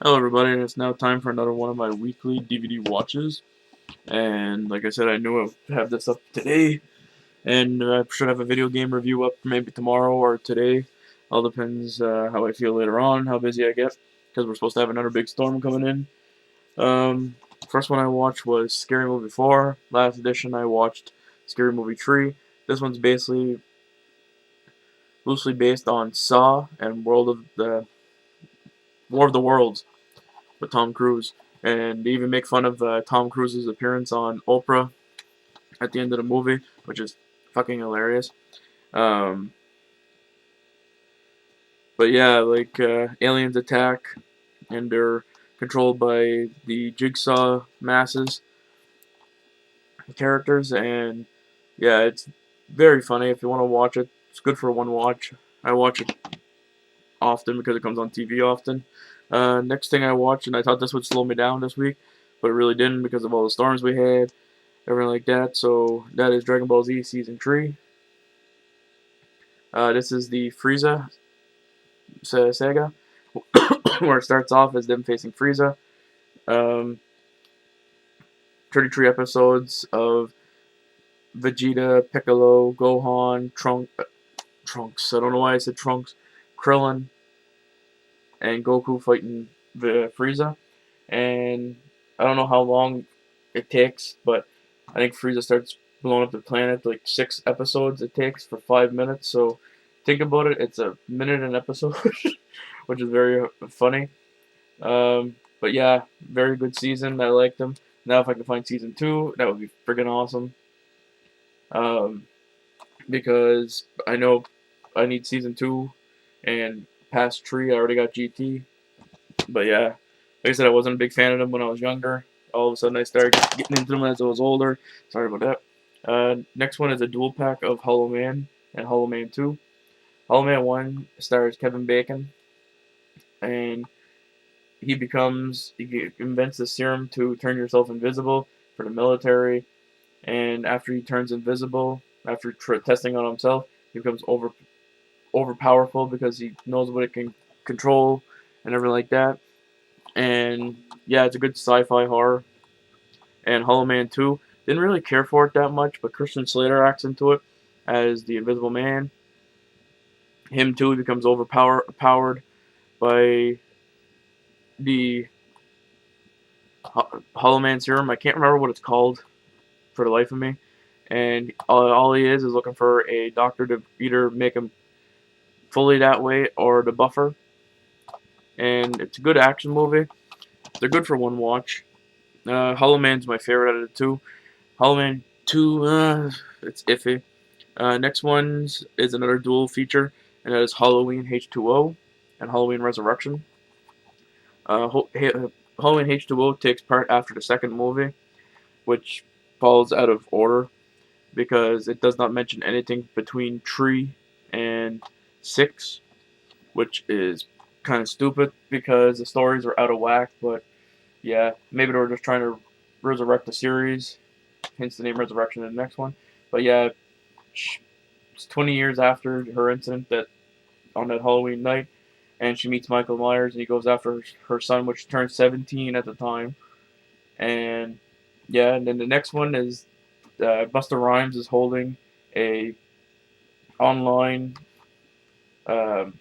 Hello, everybody, and it's now time for another one of my weekly DVD watches. And like I said, I knew I would have this up today, and I should have a video game review up maybe tomorrow or today. All depends how I feel later on, how busy I get, because we're supposed to have another big storm coming in. First one I watched was Scary Movie 4. Last edition I watched Scary Movie 3. This one's basically loosely based on Saw and World of the War of the Worlds with Tom Cruise. And they even make fun of Tom Cruise's appearance on Oprah at the end of the movie, which is fucking hilarious. Um, but yeah, like aliens attack, and they're controlled by the Jigsaw masses characters, and yeah, it's very funny. If you want to watch it, it's good for one watch. I watch it often because it comes on TV often. Next thing I watched, and I thought this would slow me down this week, but it really didn't because of all the storms we had, everything like that. So that is Dragon Ball Z Season 3. This is the Frieza saga, where it starts off as them facing Frieza. Um, 33 episodes of Vegeta, Piccolo, Gohan, Trunks. I don't know why I said Trunks, Krillin, and Goku fighting the Frieza. And I don't know how long it takes, but I think Frieza starts blowing up the planet like 6 episodes it takes for 5 minutes. So think about it, it's a minute an episode, which is very funny. But yeah, very good season. I liked them. Now if I can find season 2, that would be friggin' awesome. Um, because I know I need season 2, and past 3 I already got GT. But yeah, like I said, I wasn't a big fan of them when I was younger. All of a sudden, I started getting into them as I was older. Sorry about that. Next one is a dual pack of Hollow Man and Hollow Man 2. Hollow Man 1 stars Kevin Bacon, and he invents the serum to turn yourself invisible for the military. And after he turns invisible, after testing on himself, he becomes overpowerful because he knows what it can control and everything like that. And yeah, it's a good sci-fi horror. And Hollow Man 2, didn't really care for it that much, but Christian Slater acts into it as the Invisible Man. Him too, he becomes overpowered by the Hollow Man serum. I can't remember what it's called for the life of me. And all he is looking for a doctor to either make him fully that way or to buffer. And it's a good action movie. They're good for one watch. Hollow Man's my favorite out of the two. Hollow Man 2, it's iffy. Next one is another dual feature, and that is Halloween H2O and Halloween Resurrection. Halloween H2O takes part after the second movie, which falls out of order because it does not mention anything between 3 and 6, which is kind of stupid because the stories are out of whack. But yeah, maybe they were just trying to resurrect the series, hence the name Resurrection in the next one. But yeah, it's 20 years after her incident that on that Halloween night, and she meets Michael Myers, and he goes after her son, which turned 17 at the time. And yeah, and then the next one is Busta Rhymes is holding a online um,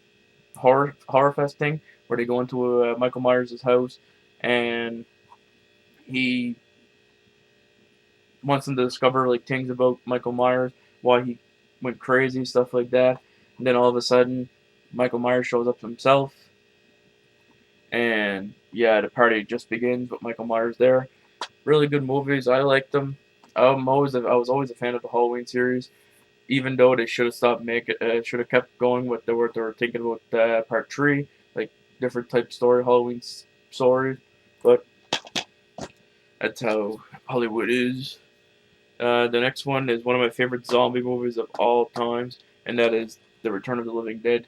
horror fest thing where they go into Michael Myers' house, and he wants them to discover like things about Michael Myers, why he went crazy, stuff like that. And then all of a sudden, Michael Myers shows up himself, and yeah, the party just begins with Michael Myers there. Really good movies. I liked them. I was always a fan of the Halloween series, even though they should have stopped making. Should have kept going with they were thinking about part 3, like different type story, Halloween story. But that's how Hollywood is. The next one is one of my favorite zombie movies of all times, and that is The Return of the Living Dead.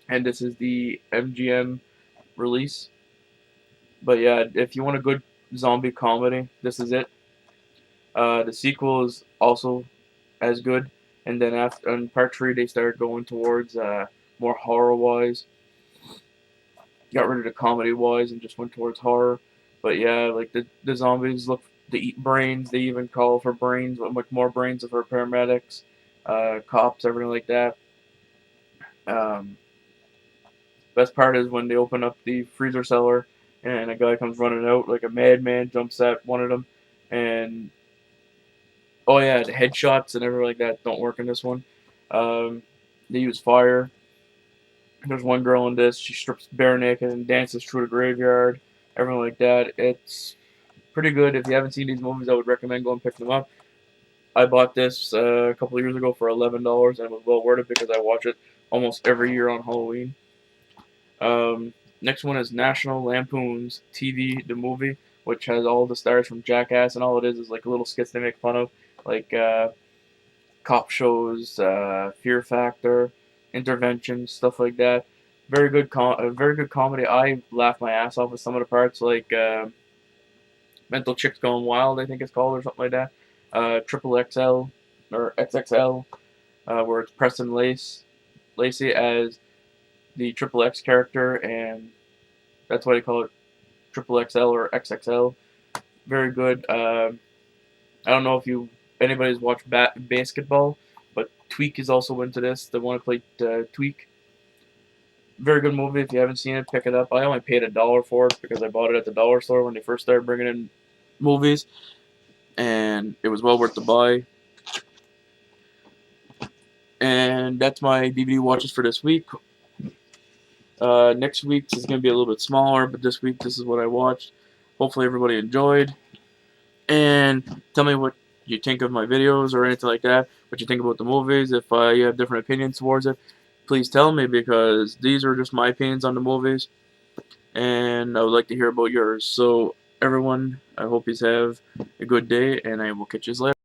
And this is the MGM release. But yeah, if you want a good zombie comedy, this is it. The sequel is also as good, and then after on part 3 they started going towards more horror wise. got rid of the comedy wise and just went towards horror. But yeah, like the zombies look to eat brains. They even call for brains, like more brains for paramedics, cops, everything like that. Um, Best part is when they open up the freezer cellar and a guy comes running out like a madman, jumps at one of them, and oh yeah, the headshots and everything like that don't work in this one. Um, they use fire. There's one girl in this. She strips bare naked and dances through the graveyard. Everything like that. It's pretty good. If you haven't seen these movies, I would recommend going pick them up. I bought this a couple of years ago for $11, and it was well worth it because I watch it almost every year on Halloween. Next one is National Lampoon's TV, the movie, which has all the stars from Jackass, and all it is like little skits they make fun of, like cop shows, Fear Factor, Intervention, stuff like that. Very good comedy. I laughed my ass off with some of the parts, like Mental Chicks Going Wild, I think it's called, or something like that. Triple XL or XXL, where it's Preston Lacey as the Triple X character, and that's why they call it Triple XL or XXL. Very good. I don't know if anybody's watched basketball, but Tweak is also into this. The one who played Tweak. Very good movie. If you haven't seen it, pick it up. I only paid $1 for it because I bought it at the dollar store when they first started bringing in movies, and it was well worth the buy. And that's my DVD watches for this week. Next week is going to be a little bit smaller, but this week this is what I watched. Hopefully everybody enjoyed. And tell me what you think of my videos or anything like that. What you think about the movies. If you have different opinions towards it, please tell me because these are just my opinions on the movies. And I would like to hear about yours. So everyone, I hope you have a good day, and I will catch you later.